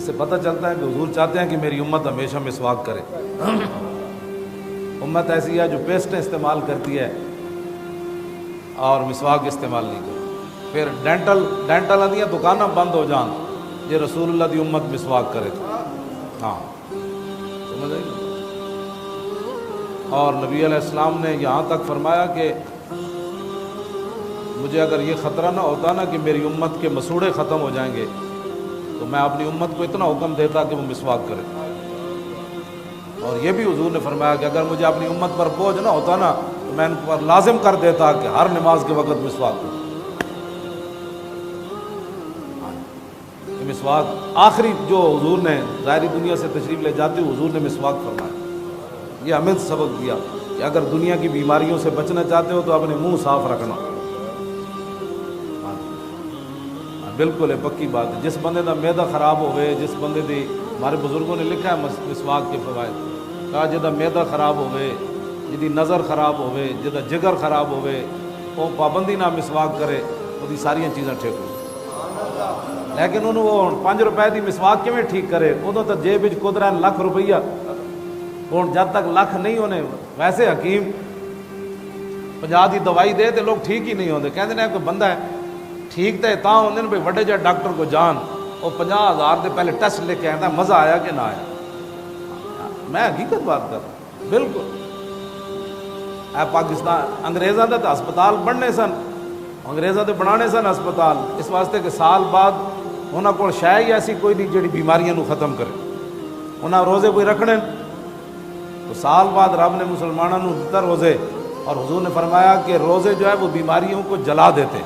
اس سے پتہ چلتا ہے کہ حضور چاہتے ہیں کہ میری امت ہمیشہ مسواک کرے۔ امت ایسی ہے جو پیسٹیں استعمال کرتی ہے اور مسواک استعمال نہیں کرتی۔ پھر ڈینٹل آدیاں دکاناں بند ہو جان یہ رسول اللہ دی امت مسواک کرے تو ہاں سمجھ آئی۔ اور نبی علیہ السلام نے یہاں تک فرمایا کہ مجھے اگر یہ خطرہ نہ ہوتا نا کہ میری امت کے مسوڑے ختم ہو جائیں گے تو میں اپنی امت کو اتنا حکم دیتا کہ وہ مسواک کرے۔ اور یہ بھی حضور نے فرمایا کہ اگر مجھے اپنی امت پر بوجھ نہ ہوتا نا تو میں ان پر لازم کر دیتا کہ ہر نماز کے وقت مسواک کرے۔ مسواک آخری جو حضور نے ظاہری دنیا سے تشریف لے جاتے ہوئے حضور نے مسواک فرمایا۔ یہ ہمیں سبق دیا کہ اگر دنیا کی بیماریوں سے بچنا چاہتے ہو تو اپنے منہ صاف رکھنا۔ بالکل ہے، پکی بات ہے۔ جس بندے دا معدہ خراب ہوئے، جس بندے دی ہمارے بزرگوں نے لکھا ہے مسواک کے فوائد، کہا جدا معدہ خراب ہوئے، جدی نظر خراب ہوئے، جدا جگر خراب ہوئے، وہ پابندی نہ مسواک کرے وہ دی ساری چیزاں ٹھیک ہو۔ لیکن انہوں وہ 5 روپے دی مسواک کیویں ٹھیک کرے؟ ادو تو جیب وچ قدرا لاکھ روپیہ، ہوں جب تک لاکھ نہیں ہونے ویسے حکیم 50 دی دوائی دے تو لوگ ٹھیک ہی نہیں ہوتے۔ کہتے ہیں کوئی بندہ ہے ٹھیک تو تاں ہوندے نے بھائی وڈے جہے ڈاکٹر کو جان وہ 50,000 دے پہلے ٹیسٹ لے کے آتا مزہ آیا کہ نہ آیا۔ میں حقیقت بات کر رہا ہوں بالکل۔ اے پاکستان انگریزاں دے تو ہسپتال بننے سن، انگریزاں دے بنانے سن ہسپتال اس واسطے کہ سال بعد انہاں کول شے ہی ایسی کوئی نہیں جڑی بیماریاں نو ختم کرے۔ انہاں روزے کوئی رکھنے تو سال بعد رب نے مسلمانوں نو دتا روزے، اور حضور نے فرمایا کہ روزے جو ہے وہ بیماریوں کو جلا دیتے۔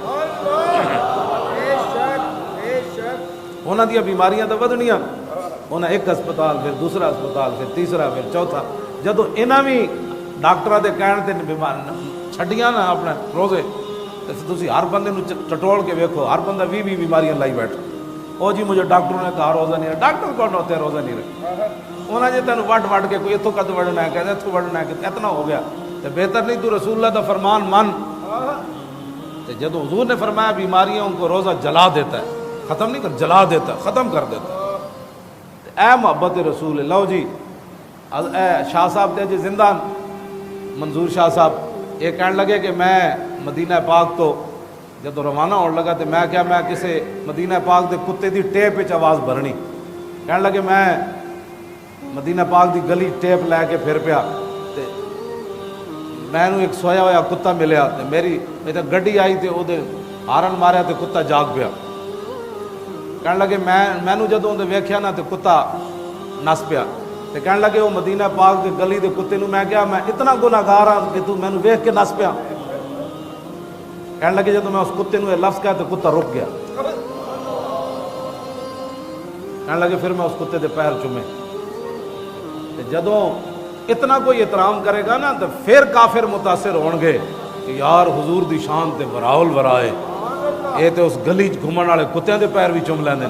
انہاں دیا بیماریاں تو ودنیاں، انہاں ایک ہسپتال پھر دوسرا ہسپتال پھر تیسرا پھر چوتھا، جدو انہاں بھی ڈاکٹراں دے کہن تے چھڈیاں نا اپنے روزے تے تسی ہر بندے نو ٹٹول کے ویکھو ہر بندہ 20 بیماریاں لائی بیٹھا۔ او جی مجھے ڈاکٹروں نے کہا روزہ نہیں، ڈاکٹر کون ہوتے ہیں روزہ نہیں رکھتے؟ انہاں جی تینوں وڈ کے کوئی اتوں کد وڑنا ہے، کہتے اتوں وڑنا ہے کہ اتنا ہو گیا تو بہتر نہیں تو رسول اللہ دا فرمان من۔ تو جدو حضور نے فرمایا بیماریوں کو روزہ جلا دیتا ہے، ختم نہیں کر جلا دیتا، ختم کر دیتا ہے۔ اے محبت رسول اللہ جی، اے شاہ صاحب دے جی زندہ منظور شاہ صاحب یہ کہنے لگے کہ میں مدینہ پاک تو جب روانہ ہونے لگا تو میں کیا میں کسی مدینہ پاک دے کتے دی ٹیپ وچ آواز بھرنی، کہنے لگے میں مدینہ پاک دی گلی ٹیپ لے کے پھر پیا تے میں ایک سویا ہوا کتا ملیا تے میری گڈی آئی تے او دے ہارن ماریا تے کتا جاگ پیا۔ کہنے لگے میں جدوں دے ویکھیا نا تے کتا نس پیا تے کہنے لگے وہ مدینہ پاک دے گلی دے کتے نو میں کہا میں اتنا گناہگار ہاں کہ تو مینوں ویکھ کے نس پیا۔ کہنے لگے جدوں میں اس کتے نو یہ لفظ کہا تو کتا رک گیا۔ کہنے لگے پھر میں اس کتے دے پیر چومے۔ جدوں اتنا کوئی احترام کرے گا نا تو پھر کافر متاثر ہون گے کہ یار حضور دی شان تے وراول ورائے، یہ تو اس گلی گھومن والے کتوں دے پیر بھی چوم لیندے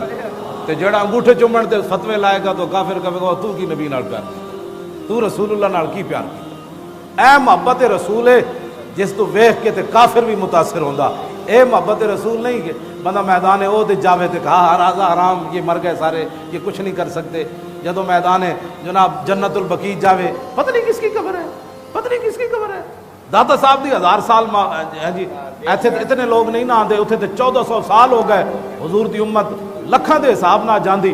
تے جڑا انگوٹھے چومن تے فتوے لائے گا تو کافر کہے گا تو کی نبی نال پیار کیتا، تو رسول اللہ نال کی پیار کیتا۔ اے محبت رسول ہے جس تو ویکھ کے تے کافر بھی متاثر ہوندا۔ اے محبت رسول نہیں کہ بندہ میدان او تے جاوے تے کہا راضا حرام یہ مر گئے سارے یہ کچھ نہیں کر سکتے، جدو میدان جناب جنت البقیع جاوے پتہ نہیں کس کی قبر ہے، پتہ نہیں کس کی قبر ہے۔ داتا صاحب دی 1000 سال جی ایتھے اتنے لوگ نہیں نہ آندے، اتنے تے 1400 سال ہو گئے حضور دی امت لکھاں دے حساب نہ جاندی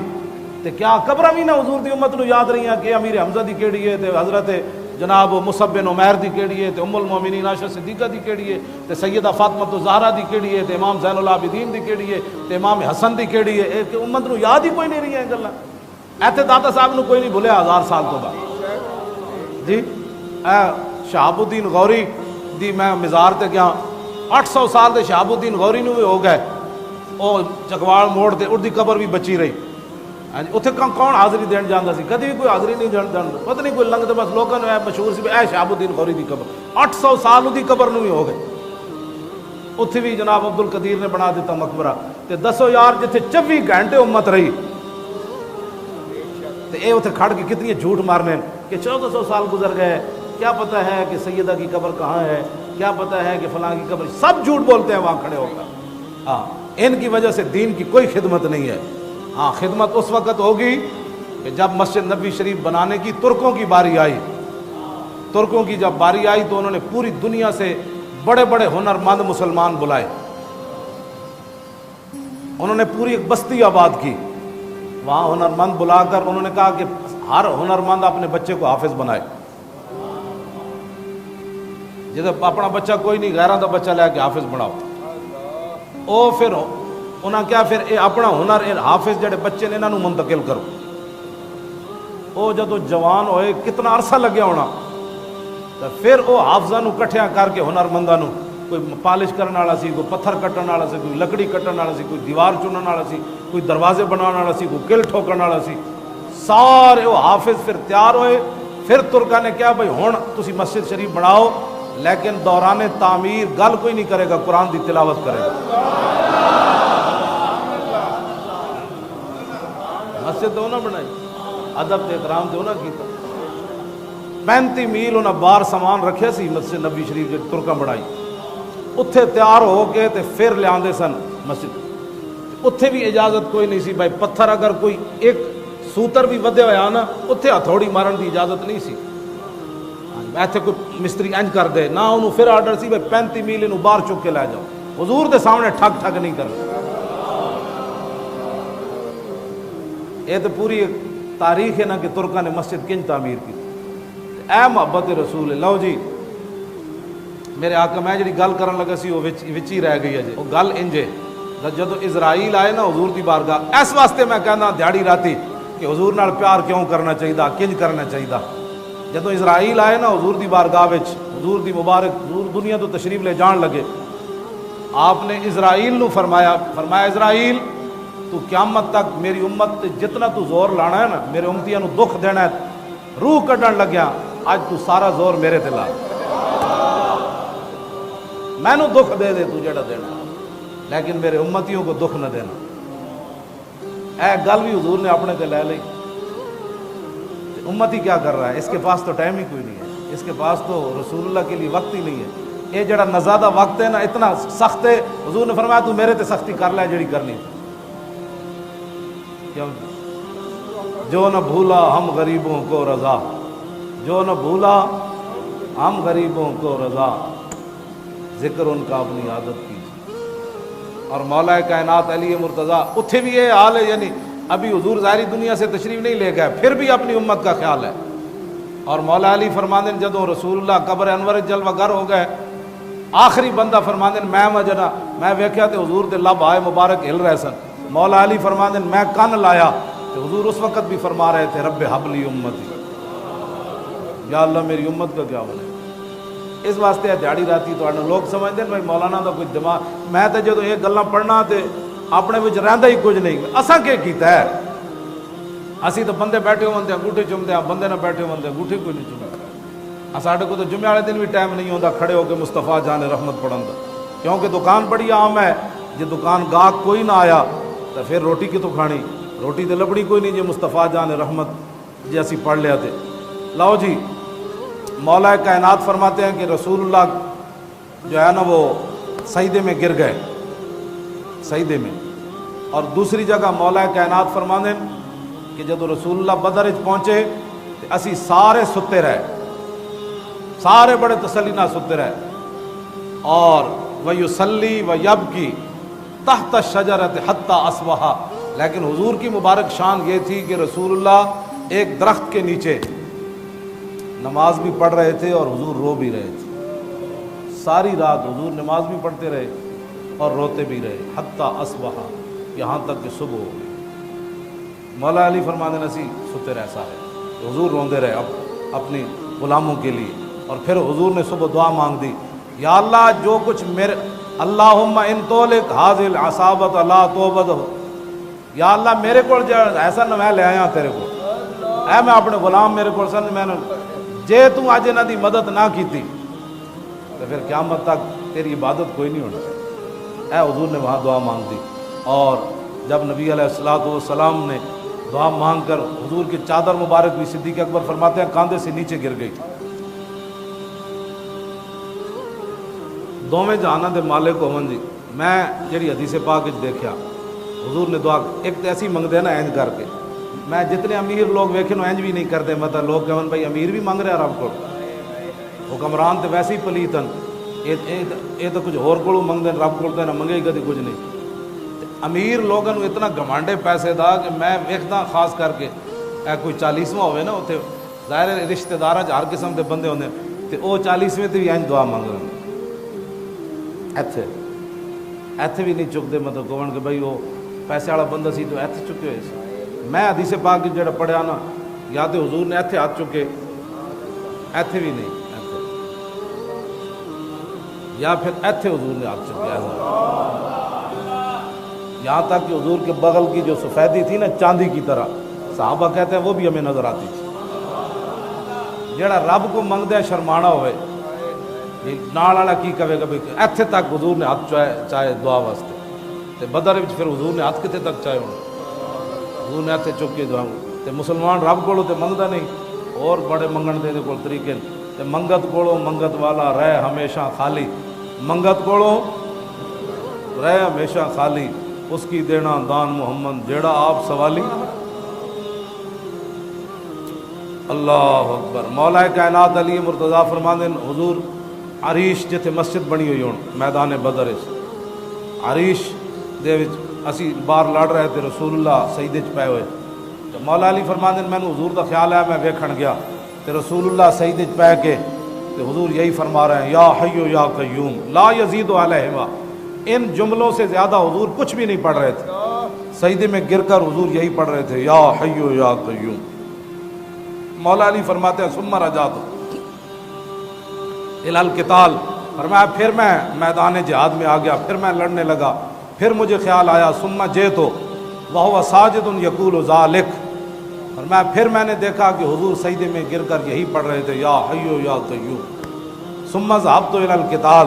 تے کیا قبراں بھی نہ حضور دی امت نو یاد رہی ہیں کہ امیر حمزہ دی کیڑی ہے تے حضرت جناب مصعب بن عمیر دی کیڑی ہے تے ام المومنین عائشہ صدیقہ دی کیڑی ہے تے سیدہ فاطمہ الزہرا دی کیڑی ہے تے امام زین العابدین دی کیڑی ہے تے امام حسن دی کیڑی ہے، کہ امت نو یاد ہی کوئی نہیں رہی ہیں گلاں۔ ایتھے داتا صاحب نو کوئی نہیں بھولیا 1000 سال تو بعد جی۔ اے شہاب الدین غوری دی میں مزار تے گیا 800 سال دے شہاب الدین غوری نو بھی ہو گئے، وہ چکوال موڑ تے اردی قبر بھی بچی رہی۔ اتنے کون حاضری دین جانا سی؟ کدی بھی کوئی حاضری نہیں جان، پتہ نہیں کوئی لنگ تو بس لوگوں نے مشہور سی اے شہاب الدین غوری دی قبر 800 سال دی قبر نو بھی ہو گئے۔ اتنے بھی جناب عبد القدیر نے بنا دیتا مقبرہ تے دسو یار جتھے 24 گھنٹے امت رہی تے اے اتنے کھڑ کے کتنی جھوٹ مارنے کہ 1400 سال گزر گئے، کیا پتہ ہے کہ سیدہ کی قبر کہاں ہے، کیا پتہ ہے کہ فلاں کی قبر، سب جھوٹ بولتے ہیں وہاں کھڑے ہو کر۔ ہاں ان کی وجہ سے دین کی کوئی خدمت نہیں ہے۔ ہاں خدمت اس وقت ہوگی کہ جب مسجد نبی شریف بنانے کی ترکوں کی باری آئی. ترکوں کی جب باری آئی تو انہوں نے پوری دنیا سے بڑے بڑے ہنرمند مسلمان بلائے. انہوں نے پوری ایک بستی آباد کی. وہاں ہنرمند بلا کر انہوں نے کہا کہ ہر ہنرمند اپنے بچے کو حافظ بنائے. جب اپنا بچہ کوئی نہیں غیروں کا بچہ لے کے حافظ بناؤ. او پھر انہاں کیا پھر اے اپنا ہنر اے حافظ جڑے بچے نے انہوں منتقل کرو. او جدو جوان ہوئے کتنا عرصہ لگیا ہونا تو پھر وہ حافظاں نو کٹھیاں کر کے ہنرمنداں نو کوئی پالش کرنے والا سی, کوئی پتھر کٹن والا سی, کوئی لکڑی کٹن والا سی, کوئی دیوار چنن والا سی, کوئی دروازے بنانے والا سی, کوئی کل ٹھوکن والا سی, سارے وہ حافظ پھر تیار ہوئے. پھر ترکا نے کیا بھائی ہن تسی مسجد شریف بناؤ لیکن دوران تعمیر گل کوئی نہیں کرے گا, قرآن دی تلاوت کرے گا. مسجد تو نہ بنائی, ادب تے احترام تے نہ کیتا. 35 میل انہاں باہر سامان رکھیا سی مسجد نبی شریف جے ترکاں بنائی. اتھے تیار ہو کے تے پھر لے آندے سن مسجد. اتھے بھی اجازت کوئی نہیں سی بھائی پتھر اگر کوئی ایک سوتر بھی ودے ہویا نا اتھے ہتھوڑی مارن دی اجازت نہیں سی. ایتھے کوئی مستری انج کر دے نہ, انہوں پھر آرڈر سی بھائی 35 میل انہوں باہر چک کے لے جاؤ. حضور دے سامنے ٹھگ ٹھگ نہیں کرنا. یہ تو پوری ایک تاریخ ہے نا کہ ترکاں نے مسجد کنج تعمیر کی. اے محبت رسول. لو جی میرے آقا میں جڑی گل کرن لگا سی وہ وچ ہی رہ گئی ہے جی. وہ گل انجے جدو اسرائیل آئے نا حضور دی بارگاہ, اس واسطے میں کہنا دیہڑی راتی کہ حضور نال پیار کیوں کرنا چاہیے, کنج کرنا چاہیے. جدو اسرائیل آئے نا حضور دی بارگاہ وچ, حضور دی مبارک حضور دنیا تو تشریف لے جان لگے, آپ نے اسرائیل نو فرمایا اسرائیل تو قیامت تک میری امت تے جتنا تو زور لانا ہے نا, میرے امتیاں نو دکھ دینا ہے, روح کڈن لگیا, اج تو سارا زور میرے تے لا, میں نو دکھ دے دے تو جڑا دینا, لیکن میرے امتیوں کو دکھ نہ دینا. اے گل بھی حضور نے اپنے تے لے لی. امتی کیا کر رہا ہے, اس کے پاس تو ٹائم ہی کوئی نہیں ہے, اس کے پاس تو رسول اللہ کے لیے وقت ہی نہیں ہے. یہ جڑا نزادہ وقت ہے نا اتنا سخت ہے, حضور نے فرمایا تو میرے تے سختی کر لے جڑی کرنی. کیوں جو نہ بھولا ہم غریبوں کو رضا, جو نہ بھولا ہم غریبوں کو رضا, ذکر ان کا اپنی عادت کی. اور مولا کائنات علی مرتضیٰ اتھے بھی یہ حال ہے, یعنی ابھی حضور ظاہری دنیا سے تشریف نہیں لے گئے, پھر بھی اپنی امت کا خیال ہے. اور مولا علی فرماندے جدو رسول اللہ قبر انور جلوہ گر ہو گئے, آخری بندہ فرماندے میں وجنا میں ویکھیا تے حضور دے لب آئے مبارک ہل رہے سن. مولا علی فرماندے میں کن لایا تے حضور اس وقت بھی فرما رہے تھے رب حبلی امتی, یا اللہ میری امت کا کیا بنے. اس واسطے ہے دیہڑی راتی تو لوگ سمجھتے ہیں بھائی مولانا دا کوئی دماغ, میں تو جدو یہ گلاں پڑھنا تے اپنے وچ رہندا ہی کچھ نہیں. اساں کی کیتا ہے, اسی تو بندے بیٹھے ہوندے انگوٹھے چومدے ہیں, بندے نہ بیٹھے ہوندے انگوٹھے کوئی نہیں چومدے. ساڈے کو تو جمعے والے دن بھی ٹائم نہیں ہوندا کھڑے ہو کے مصطفیٰ جان رحمت پڑھن دا, کیونکہ دکان بڑی عام ہے. جے دکان گاہک کوئی نہ آیا تو پھر روٹی کتوں کھانی, روٹی تے لبڑی کوئی نہیں جے مصطفیٰ جان رحمت جے اسی پڑھ لیا تے. لاؤ جی مولا کائنات فرماتے ہیں کہ رسول اللہ جو ہے نا وہ سجدے میں گر گئے, سجدے میں. اور دوسری جگہ مولا کائنات فرماتے ہیں کہ جب رسول اللہ بدر وچ پہنچے تو اسی سارے ستے رہے, سارے بڑے تسلی نہ ستے رہے. اور وَيُصَلِّي وَيَبْكِي تحت الشجرۃ حتیٰ اصبح, لیکن حضور کی مبارک شان یہ تھی کہ رسول اللہ ایک درخت کے نیچے نماز بھی پڑھ رہے تھے اور حضور رو بھی رہے تھے. ساری رات حضور نماز بھی پڑھتے رہے اور روتے بھی رہے حتیٰ اصبح, یہاں تک کہ صبح ہو گئی. مولا علی فرماتے ہیں اسی ستے رہ سارے, حضور روندے رہے اپنی غلاموں کے لیے. اور پھر حضور نے صبح دعا مانگ دی, یا اللہ جو کچھ میرے اللہم ان تولک حاضل عصابت لا توبد ہو, یا اللہ میرے کو ایسا نہ میں لے آیا تیرے کو, اے میں اپنے غلام میرے کو سن میں نے جے تو آج انہاں دی مدد نہ کیتی تو پھر قیامت تک تیری عبادت کوئی نہیں ہونا. اے حضور نے وہاں دعا مانگ دی. اور جب نبی علیہ الصلوۃ والسلام نے دعا مانگ کر حضور کی چادر مبارک بھی صدیق اکبر فرماتے ہیں کاندھے سے نیچے گر گئی. دوویں جہاناں دے مالک ہون جی, میں جڑی حدیث پاک وچ دیکھیا حضور نے دعا ایک تو ایسی منگتے ہیں نا اینج کر کے. میں جتنے امیر لوگ ویکھے اینج بھی نہیں کرتے, مطلب لوگ کہن بھائی امیر بھی منگ رہا رب کو, حکمران تو ویسے ہی پلیتن, یہ تو کچھ ہور کولوں منگتے ہیں, رب کول تو نہ منگے ہی کدی کچھ نہیں. امیر لوگوں اتنا گھمانڈے پیسے دا کہ میں ویکھدا خاص کر کے کوئی 40واں ہوئے نا اتنے, ظاہر ہے رشتہ دار ہر قسم کے بندے ہوندے تے او 40ویں تے بھی اینج دعا منگ رہے ایتھے بھی نہیں چکتے, مطلب کہن کہ بھائی وہ پیسے والا بندہ سی تو ایتھے چکے ہوئے سی. میں حدیث پاک جڑا پڑھیا نا, یا تو حضور نے ایتھے ہاتھ چکے, ایتھے بھی نہیں, یا پھر ایتھے حضور نے ہاتھ چکے, یہاں تک کہ حضور کے بغل کی جو سفیدی تھی نا چاندی کی طرح, صحابہ کہتے ہیں وہ بھی ہمیں نظر آتی تھی. جڑا رب کو منگدے شرمانا ہوئے نال والا کی کہے گا, ایتھے تک حضور نے ہاتھ چاہے دعا واسطے. تے بدر وچ پھر حضور نے ہاتھ کتے تک چاہے ہونے, حضور نے ایتھے چک کے دعا. تے مسلمان رب کولوں تے منگدا نہیں, اور بڑے منگن دے کول طریقے. تے منگت کولوں منگت والا رہے ہمیشہ خالی, منگت کولوں رہے ہمیشہ خالی, اس کی دینا دان محمد جیڑا آپ سوالی. اللہ اکبر. مولا کائنات علی مرتضیٰ فرماندے حضور عریش جتھے مسجد بنی ہوئی ہون میدان بدر, عریش دے وچ اسی بار لڑ رہے تھے, رسول اللہ سجدے چ پے ہوئے. تو مولا علی فرماندے مینوں حضور دا خیال آیا, میں ویکھن گیا تے رسول اللہ سجدے چ پے کے تے حضور یہی فرما رہے ہیں, یا حی یا قیوم لا یزید علیہما. ان جملوں سے زیادہ حضور کچھ بھی نہیں پڑھ رہے تھے, سجدے میں گر کر حضور یہی پڑھ رہے تھے, یا حی یا قیوم. مولا علی فرماتے ہیں ثم رجعت الی القتال, فرمایا پھر میں میدان جہاد میں آ گیا, پھر میں لڑنے لگا, پھر مجھے خیال آیا ثم جئت وہو ساجد یقول ذلک, فرمایا پھر میں نے دیکھا کہ حضور سجدے میں گر کر یہی پڑھ رہے تھے, یا حی یا قیوم. ثم ذهبت الی القتال,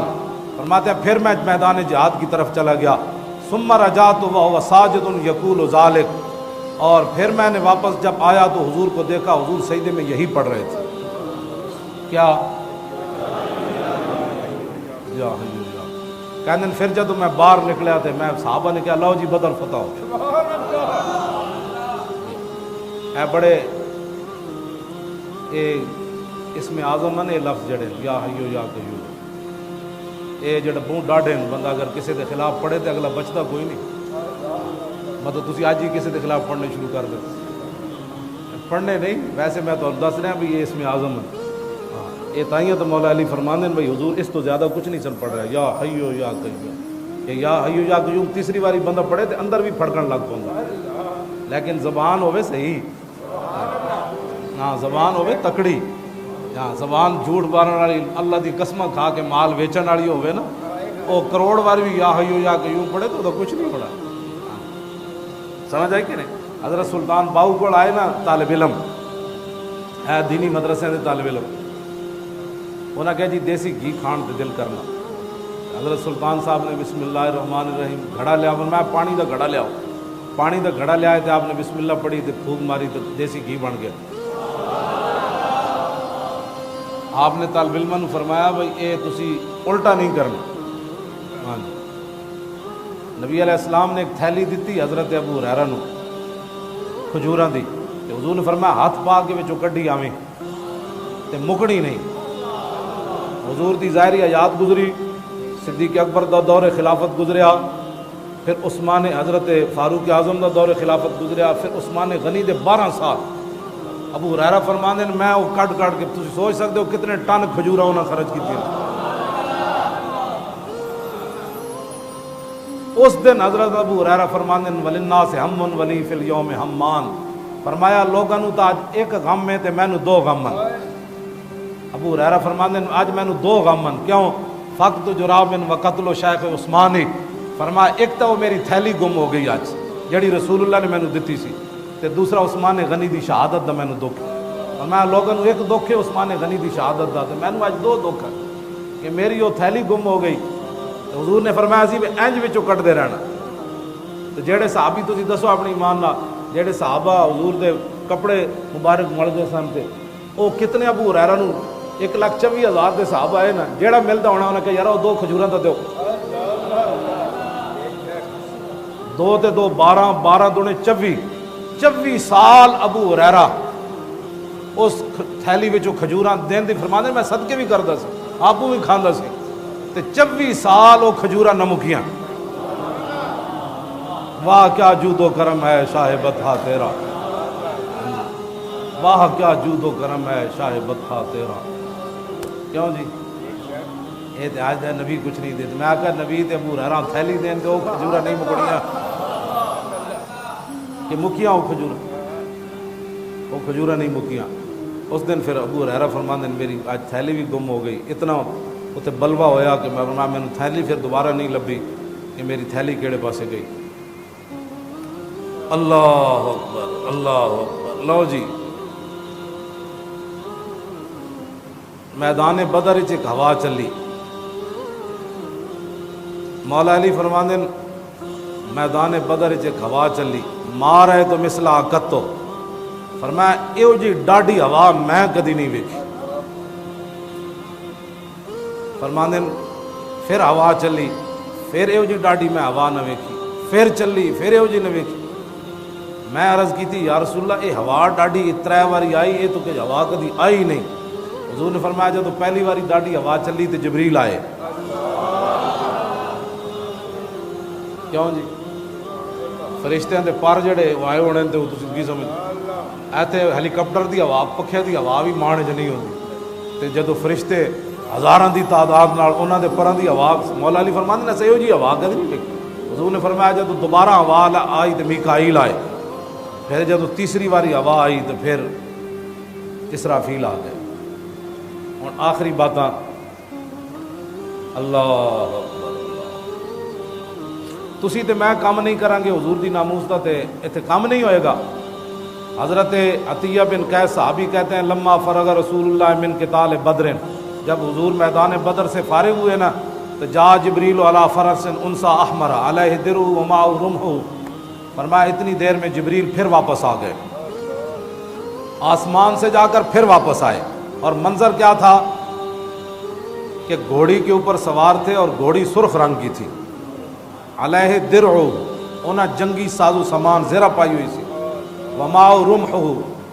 فرماتے ہیں پھر میں میدان جہاد کی طرف چلا گیا, ثم رجعت وهو ساجد یقول ذلک, اور پھر میں نے واپس جب آیا تو حضور کو دیکھا حضور سجدے میں یہی پڑھ رہے تھے, کیا یا حی یا. کہنے پھر جب میں باہر نکلیا تھے, میں صحابہ نے کہا لو جی بدر فتح ہو. اے بڑے اس میں اعظم نے لفظ جڑے یا حی یا قیوم, اے جڑا بوں ڈاڈے بندہ اگر کسی دے خلاف پڑھے تو اگلا بچتا کوئی نہیں. مطلب تسی آج ہی کسی کے خلاف پڑھنے شروع کر دیں, پڑھنے نہیں, ویسے میں تو دس رہا بھی یہ اس میں اعظم ہے. یہ تائیں تو مولا علی فرماندے بھائی حضور اس تو زیادہ کچھ نہیں سن پڑھ رہا, یا حیو یا قیوم. یہ یا حیو یا قیوم تیسری باری بندہ پڑھے تو اندر بھی پھڑکن لگ پوندا, لیکن زبان ہوئے صحیح, ہاں زبان ہوئے تکڑی, ہاں زبان جھوٹ مارن والی اللہ دی قسم کھا کے مال ویچن والی ہوئے نا, وہ کروڑ بار بھی یا حیو یا قیوم پڑھے تو کچھ نہیں پڑھا. سمجھ آئی کہ نہیں. حضرت سلطان باہو کو آئے نا طالب علم ہے, دینی مدرسے دے طالب علم, انہاں کہا جی دیسی گھی کھان تے دل کرنا. حضرت سلطان صاحب نے بسم اللہ الرحمن الرحیم گھڑا لیا, میں پانی دا گھڑا لیا, پانی دا گھڑا لیا تے آپ نے بسم اللہ پڑھی تے پھونک ماری تے دیسی گھی بن گیا. آپ نے طالب علم نے فرمایا بھائی اے تسی الٹا نہیں کرنا. ہاں جی. نبی علیہ السلام نے ایک تھیلی دیتی حضرت ابو ہریرہ نو کھجوراں دی, تے حضور نے فرمایا ہاتھ پا کے وچوں کڈی آویں تے مکڑی نہیں. حضور دی ظاہری حیات گزری, صدیق اکبر دا دور خلافت گزریا, پھر عثمان حضرت فاروق اعظم دا دور خلافت گزریا, پھر عثمان غنی دے 12 سال. ابو ہریرہ فرماندے نے میں وہ کٹ کے تسی سوچ سکتے ہو کتنے ٹن کھجوراں انہاں خرچ کیتی. اس دن حضرت ابو ہریرہ فرماندے ہیں وللناس ہم ولی فی الیوم ہمان, فرمایا لوگاں نو تا اج ایک غم ہے تے مینوں 2 غم ہیں. ابو ہریرہ فرماندے ہیں اج مینوں 2 غم ہیں, کیوں؟ فقط جراب و قتل شیخ عثمانی, فرمایا ایک تو میری تھیلی گم ہو گئی اج جڑی رسول اللہ نے مینوں دتی سی, تے دوسرا عثمان غنی دی شہادت دا مینوں دکھ. فرمایا لوگاں نو ایک دکھ ہے عثمان غنی دی شہادت دا, تے مینوں اج 2 دکھ ہے کہ میری وہ تھیلی گم ہو گئی. حضور نے فرمایا سی بھی انج وچوں کٹدے رہنا. تو جہے صحابی تسی دسو اپنی ایمان نال جہے صحابہ حضور دے کپڑے مبارک ملدے سن تے وہ کتنے ابو ہریرہ نو 1,24,000 دے صحابہ آئے نا, جہاں ملتا ہونا انہیں کہ یار وہ 2 کھجوراں تے دیو, دو تے دو 12 12 دونے 24 سال ابو ہریرہ اس تھیلی وچوں کھجوراں دین دی فرماندے میں صدقے بھی کردا سی آپو بھی کھاندا سی تے 24 سال وہ کھجوراں نہ مکیاں. واہ کیا جود و کرم ہے شاہ بطحہ تیرا، واہ کیا جود و کرم ہے شاہ بطحہ تیرا. کیوں جی یہ تے آج دے نبی کچھ نہیں دیتے. میں آکھا نبی تے ابو ہریرہ تھیلی دین تے وہ کھجوراں نہیں مکڑیاں کہ مکیاں وہ کھجوراں نہیں مکیاں. اس دن پھر ابو ہریرہ فرماندے میری آج تھیلی بھی گم ہو گئی. اتنا اتنے بلوا ہویا کہ میں تھیلی پھر دوبارہ نہیں لبھی کہ میری تھیلی کیڑے پاسے گئی. اللہ اکبر اللہ اکبر. لو جی میدان بدر وچ ایک ہوا چلی. مولا علی فرماندے میدان بدر وچ ایک ہوا چلی مار ہے تو مثل آکتو. فرمایا ایو جی ڈاڈی ہوا میں کدی نہیں ویکھی. فرماندے پھر ہوا چلی پھر ایو جی ڈاڈی میں ہوا نہ ویکھی. پھر چلی پھر ایو جی نہ ویکھی. میں عرض کی تھی یا رسول اللہ یہ ہوا ڈاڈی 3 واری آئی یہ تو کہ ہوا کدی آئی نہیں. حضور نے فرمایا جب تو پہلی واری ڈاڈی ہوا چلی تو جبریل آئے. کیوں جی فرشتیاں دے پر جڑے آئے ہونے تے تسی کی سمجھ ایتھے ہیلی کاپٹر دی ہوا پکھے دی ہوا بھی مانے چ نہیں ہوندی تے جدو فرشتے ہزاراں دی تعداد نال انہاں دے پراں دی ہوا مولا علی فرماندے نے سہیو جی ہوا کدی نہیں ویکھی. حضور نے فرمایا جب دوبارہ ہوا آئی تو میکائیل آئے. پھر جب تیسری واری ہوا آئی تو پھر اسرافیل آ گئے. اور آخری باتاں اللہ تسی تے میں کام نہیں کریں گے حضور دی ناموس دا تے ایتھے کام نہیں ہوئے گا. حضرت عطیہ بن قیس صحابی کہتے ہیں لما فرغ رسول اللہ من قتال بدر جب حضور میدان بدر سے فارغ ہوئے نا تو جا جبریل علی فرس انسا احمر علیہ درع ومعہ رمح. فرمایا اتنی دیر میں جبریل پھر واپس آ گئے آسمان سے جا کر پھر واپس آئے. اور منظر کیا تھا کہ گھوڑی کے اوپر سوار تھے اور گھوڑی سرخ رنگ کی تھی. علیہ درع انہیں جنگی ساز و سامان زیرہ پائی ہوئی سی. ومعہ رمح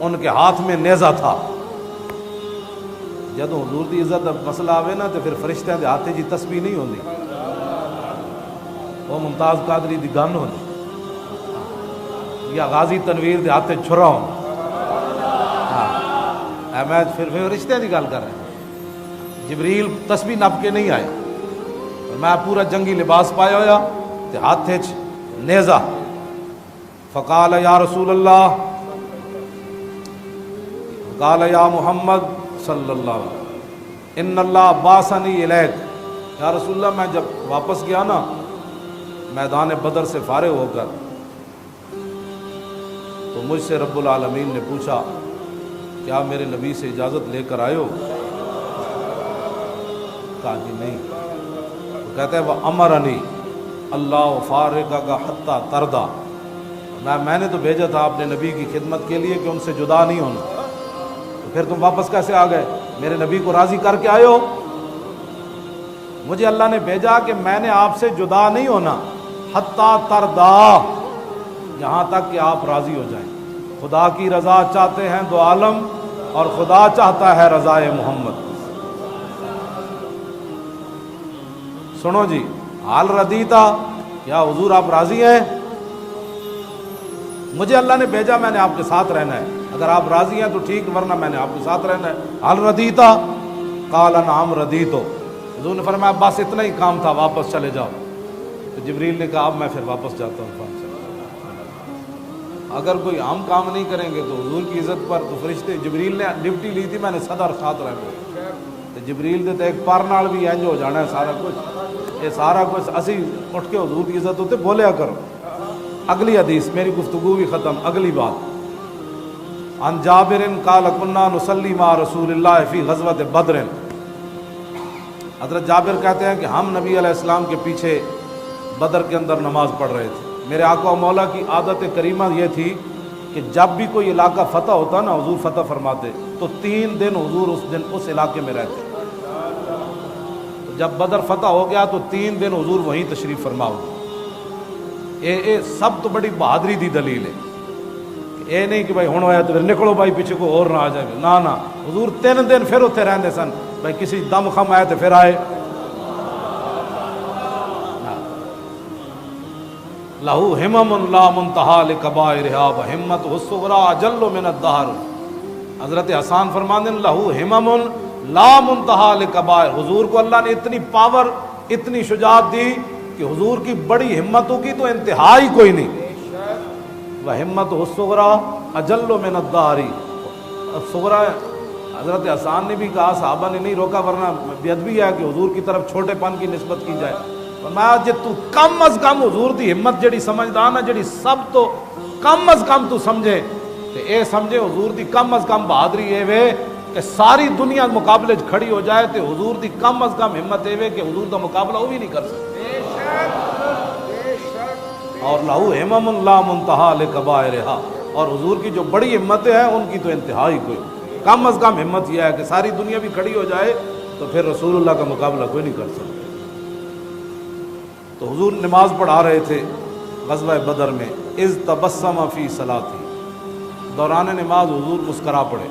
ان کے ہاتھ میں نیزہ تھا. جب حضور دی عزت مسئلہ آوے نا تو پھر فرشتیاں دے ہاتھے جی تسبیح نہیں ہوندی وہ ممتاز قادری دی گن ہوندی یا غازی تنویر دے ہاتھے چھرا ہوندی. میں پھر فرشتیاں دی گل کر رہا ہوں. جبریل تسبیح نپ کے نہیں آئے. میں پورا جنگی لباس پایا ہویا تے ہاتھے چ نیزہ. فقال یا رسول اللہ قال یا محمد صلی اللہ علیہ وسلم ان اللہ باسنی الیک. یا رسول اللہ میں جب واپس گیا نا میدان بدر سے فارغ ہو کر تو مجھ سے رب العالمین نے پوچھا کیا میرے نبی سے اجازت لے کر آئے ہو؟ کہا جی نہیں. تو کہتے ہیں وہ امرنی اللہ فارغک حتی ترضی. میں نے تو بھیجا تھا اپنے نبی کی خدمت کے لیے کہ ان سے جدا نہیں ہونا. تو پھر تم واپس کیسے آ گئے؟ میرے نبی کو راضی کر کے آئے ہو. مجھے اللہ نے بھیجا کہ میں نے آپ سے جدا نہیں ہونا حتی ترضی یہاں تک کہ آپ راضی ہو جائیں. خدا کی رضا چاہتے ہیں دو عالم اور خدا چاہتا ہے رضائے محمد. سنو جی حال ردیتا یا حضور آپ راضی ہیں؟ مجھے اللہ نے بھیجا میں نے آپ کے ساتھ رہنا ہے. اگر آپ راضی ہیں تو ٹھیک ورنہ میں نے آپ کے ساتھ رہنا ہے. حال ردیتا قال نعم ردیتو. حضور نے فرمایا بس اتنا ہی کام تھا واپس چلے جاؤ. تو جبریل نے کہا اب میں پھر واپس جاتا ہوں. اگر کوئی عام کام نہیں کریں گے تو حضور کی عزت پر تو فرشتے جبریل نے ڈپٹی لی تھی میں نے صدر ساتھ رہنا تو جبریل دے تے ایک پر نال بھی انج ہو جانا ہے سارا کچھ. یہ سارا کچھ اسی اٹھ کے حضور کی عزت ہوتے بولیا کرو. اگلی حدیث میری گفتگو بھی ختم. اگلی بات عن جابر قال كنا نصلي مع رسول اللہ فی غزوۃ بدر. حضرت جابر کہتے ہیں کہ ہم نبی علیہ السلام کے پیچھے بدر کے اندر نماز پڑھ رہے تھے. میرے آقا و مولا کی عادت کریمہ یہ تھی کہ جب بھی کوئی علاقہ فتح ہوتا نا حضور فتح فرماتے تو 3 دن حضور اس علاقے میں رہتے. جب بدر فتح ہو گیا تو 3 دن حضور وہیں تشریف فرما ہو. یہ سب تو بڑی بہادری دی دلیل ہے. یہ نہیں کہ بھائی ہوں ہوا تو پھر نکلو بھائی پیچھے کو اور نہ آ جائے. نہ حضور 3 دن پھر اتنے رہتے سن. بھائی کسی دم خم آئے تو پھر آئے. لہو ہمم لا منتہا لکبائرہا وہمتہ الصغریٰ اجل من الدہر. حضرت حسان فرماتے ہیں لہو ہمم لا منتہا لکبائر. حضور کو اللہ نے اتنی پاور اتنی شجاعت دی کہ حضور کی بڑی ہمتوں کی تو انتہا ہی کوئی نہیں. وہمتہ الصغریٰ اجل من الدہر. صغریٰ حضرت حسان نے بھی کہا, صحابہ نے نہیں روکا ورنہ بے ادبی ہے کہ حضور کی طرف چھوٹے پن کی نسبت کی جائے. فرمایا جے تو کم از کم حضور دی ہمت جڑی سمجھدا نا, جڑی سب تو کم از کم تو سمجھے تے اے سمجھے حضور دی کم از کم بہادری اے وے کہ ساری دنیا مقابلے کھڑی ہو جائے تے حضور دی کم از کم ہمت اے وے کہ حضور دا مقابلہ وہ بھی نہیں کر سکتے. اور لہو ہمم لا منتہا لکبائرہا. اور حضور کی جو بڑی ہمتیں ہیں ان کی تو انتہا ہی کوئی. کم از کم ہمت یہ ہے کہ ساری دنیا بھی کھڑی ہو جائے تو پھر رسول اللہ کا مقابلہ کوئی نہیں کر سکتا. تو حضور نماز پڑھا رہے تھے غزوہ بدر میں. اذ تبسم فی صلاتی. دوران نماز حضور مسکرا پڑے.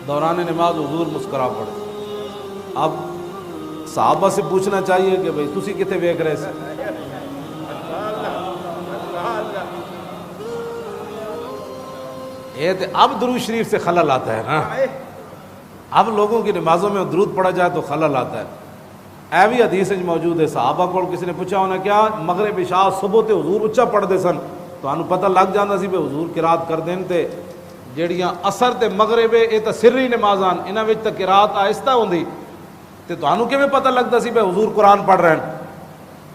دوران نماز حضور مسکرا پڑے. اب صحابہ سے پوچھنا چاہیے کہ بھئی تسی کتے ویکھ رہے سے. یہ تو اب درود شریف سے خلل آتا ہے نا. اب لوگوں کی نمازوں میں درود پڑھا جائے تو خلل آتا ہے. اے بھی حدیث موجود ہے, صحابہ کو کسی نے پوچھا ہونا کیا مغرب عشاء صبح تے حضور اچا پڑھتے سن تو انہوں پتہ لگ جاتا سی بھئی حضور قرات کر دین تے جیڑیاں اثر تے مغرب یہ تو سری نمازاں انہاں وچ تے قرات آہستہ ہوندی تے تانوں کیویں پتہ لگتا سی بھئی حضور قرآن پڑھ رہے ہیں.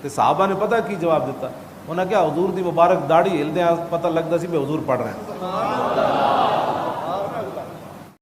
تے صحابہ نے پتہ کی جواب دیتا, انہاں کیا حضور دی مبارک داڑھی ہلدے پتہ لگتا سی بھئی حضور پڑھ رہے ہیں.